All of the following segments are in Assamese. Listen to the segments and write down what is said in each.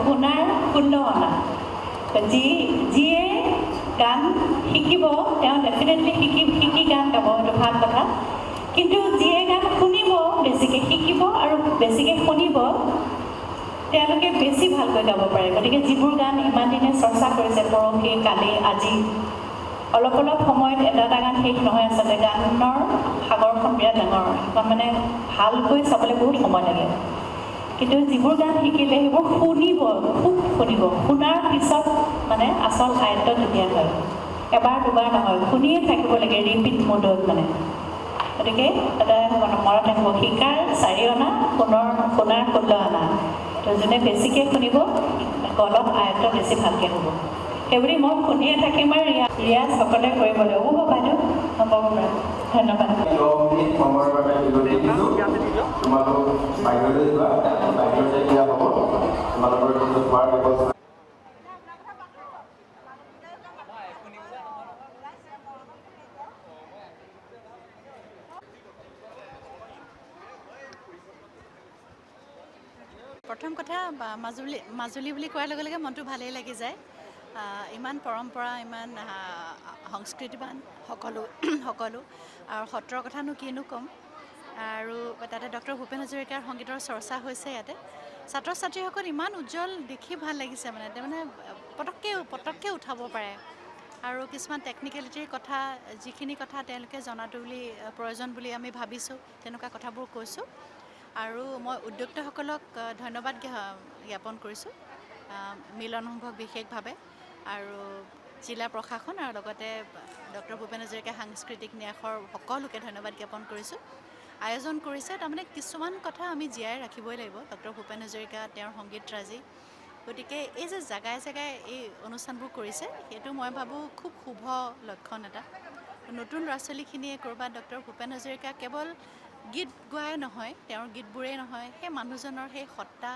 শুনাৰ সুন্দৰতা যিয়ে গান শিকিব তেওঁ ডেফিনেটলি শিকি গান গাব, এইটো ভাল কথা। কিন্তু যিয়ে গান শুনিব, বেছিকৈ শিকিব আৰু বেছিকৈ শুনিব, তেওঁলোকে বেছি ভালকৈ গাব পাৰে। গতিকে যিবোৰ গান ইমান দিনে চৰ্চা কৰিছে, পৰহি কালি আজি, অলপ সময়ত এটা গান শেষ নহয়। আচলতে গানৰ সাগৰখন বিৰাট ডাঙৰ, সেইখন মানে ভালকৈ চাবলৈ বহুত সময় লাগে। কিন্তু যিবোৰ গান শিকিলে সেইবোৰ শুনিব, খুব শুনিব। শুনাৰ পিছত মানে আচল আয়ত্ত ধুনীয়া হয়, এবাৰ দুবাৰ নহয়, শুনিয়ে থাকিব লাগে ৰিপিট মোডত মানে। গতিকে এটা মনত ৰাখিব, শিকাৰ 4 অনা, শুনাৰ 16 অনা। তো যোনে বেছিকৈ শুনিব, অলপ আয়ত্ত বেছি ভালকৈ হ'ব। সেইবুলি মই শুনিয়ে থাকিম আৰু ৰিয়াজ সকলোৱে কৰিব লাগিব। হ'ব বাইদেউ, হ'ব পাৰে, ধন্যবাদ। প্ৰথম কথা, মাজুলী বুলি কোৱাৰ লগে লগে মনটো ভালেই লাগি যায়। ইমান পৰম্পৰা, ইমান সংস্কৃতিবান সকলো আৰু সত্ৰৰ কথানো কিনো ক'ম। আৰু তাতে ডক্টৰ ভূপেন হাজৰিকাৰ সংগীতৰ চৰ্চা হৈছে ইয়াতে। ছাত্ৰ ছাত্ৰীসকল ইমান উজ্জ্বল দেখি ভাল লাগিছে, মানে তাৰমানে পটককৈ উঠাব পাৰে। আৰু কিছুমান টেকনিকেলিটিৰ কথা, যিখিনি কথা তেওঁলোকে জনাটো বুলি প্ৰয়োজন বুলি আমি ভাবিছোঁ, তেনেকুৱা কথাবোৰ কৈছোঁ। আৰু মই উদ্যোক্তাসকলক ধন্যবাদ জ্ঞাপন কৰিছোঁ, মিলন সংঘক বিশেষভাৱে, আৰু জিলা প্ৰশাসন আৰু লগতে ডক্টৰ ভূপেন হাজৰিকা সাংস্কৃতিক ন্যাসৰ সকলোকে ধন্যবাদ জ্ঞাপন কৰিছোঁ। আয়োজন কৰিছে, তাৰমানে কিছুমান কথা আমি জীয়াই ৰাখিবই লাগিব। ডক্টৰ ভূপেন হাজৰিকা, তেওঁৰ সংগীতৰাজি। গতিকে এই যে জেগাই জেগাই এই অনুষ্ঠানবোৰ কৰিছে, সেইটো মই ভাবোঁ খুব শুভ লক্ষণ এটা। নতুন ল'ৰা ছোৱালীখিনিয়ে ক'ৰবাত ডক্টৰ ভূপেন হাজৰিকা কেৱল গীত গোৱাই নহয়, তেওঁৰ গীতবোৰেই নহয়, সেই মানুহজনৰ সেই সত্তা,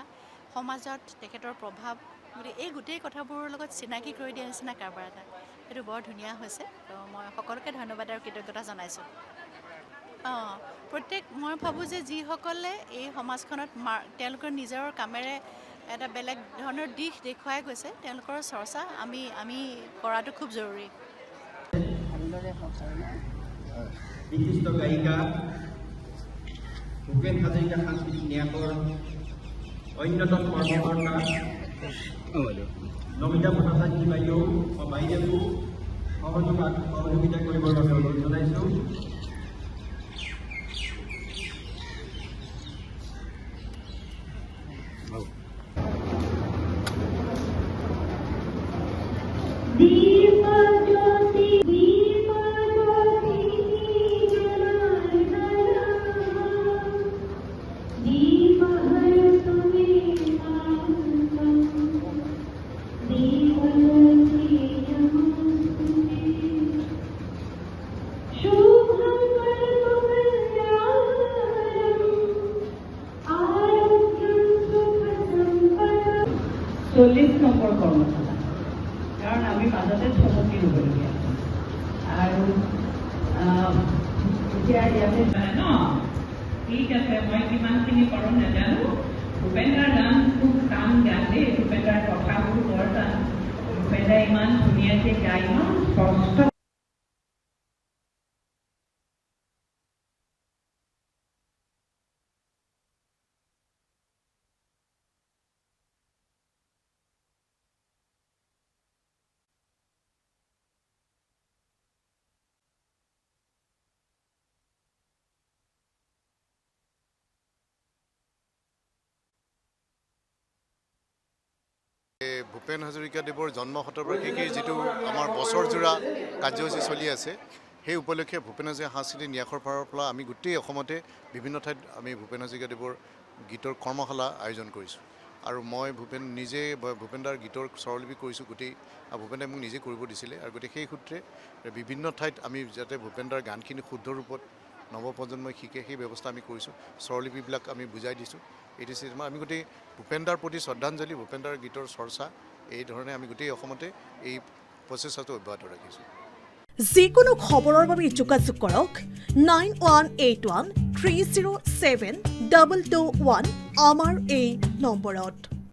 সমাজত তেখেতৰ প্ৰভাৱ, গতিকে এই গোটেই কথাবোৰৰ লগত চিনাকি কৰি দিয়া নিচিনা কাৰবাৰ এটা, সেইটো বৰ ধুনীয়া হৈছে। তো মই সকলোকে ধন্যবাদ আৰু কৃতজ্ঞতা জনাইছোঁ। মই ভাবোঁ যে যিসকলে এই সমাজখনত তেওঁলোকৰ নিজৰ কামেৰে এটা বেলেগ ধৰণৰ দিশ দেখুৱাই গৈছে, তেওঁলোকৰ চৰ্চা আমি কৰাটো খুব জৰুৰী। বিশিষ্ট গায়িকা ভূপেন হাজৰিকা সাংস্কৃতিক ন্যাসৰ অন্যতম কৰ্মকৰ্তা নমিতা ভট্টাচাৰ্য বাইদেউকো সহযোগিতা কৰিবৰ বাবে অনুৰোধ জনাইছোঁ। নম্বৰ কৰ্মশালা, কাৰণ আমি মাজতে থমকি হ'বলগীয়া আৰু এতিয়া ইয়াতে ন ঠিক আছে, মই কিমানখিনি কৰোঁ নাজানো। ভূপেন্দ্ৰাৰ গান খুব টান গান দেই, ভূপেন্দ্ৰাৰ কথাবোৰ বৰ টান। ভূপেন্দ্ৰাই ইমান ধুনীয়াকৈ গায়, ইমান স্পষ্ট। ভূপেন হাজৰিকাদেৱৰ জন্ম শতবাৰ্ষিকীৰ যিটো আমাৰ বছৰজোৰা কাৰ্যসূচী চলি আছে, সেই উপলক্ষে ভূপেন হাজৰিকা সাংস্কৃতিক ন্যাসৰ ফালৰ পৰা আমি গোটেই অসমতে বিভিন্ন ঠাইত আমি ভূপেন হাজৰিকাদেৱৰ গীতৰ কৰ্মশালা আয়োজন কৰিছোঁ। আৰু মই ভূপেনদাৰ গীতৰ স্বৰলিপি কৰিছোঁ গোটেই, ভূপেনদাই মোক নিজে কৰিব দিছিলে। আৰু গতিকে সেই সূত্ৰে বিভিন্ন ঠাইত আমি যাতে ভূপেনদাৰ গানখিনি শুদ্ধ ৰূপত নৱপ্ৰজন্মই শিকে, সেই ব্যৱস্থা আমি কৰিছোঁ। স্বৰলিপিবিলাক আমি বুজাই দিছোঁ। আমি গোটেই ভূপেনদাৰ প্ৰতি শ্ৰদ্ধাঞ্জলি, ভূপেনদাৰ গীতৰ চৰ্চা, এই ধৰণে আমি গোটেই অসমতে এই প্ৰচেষ্টাটো অব্যাহত ৰাখিছোঁ। যিকোনো খবৰৰ বাবে যোগাযোগ কৰক 9181 307 221 আমাৰ এই নম্বৰত।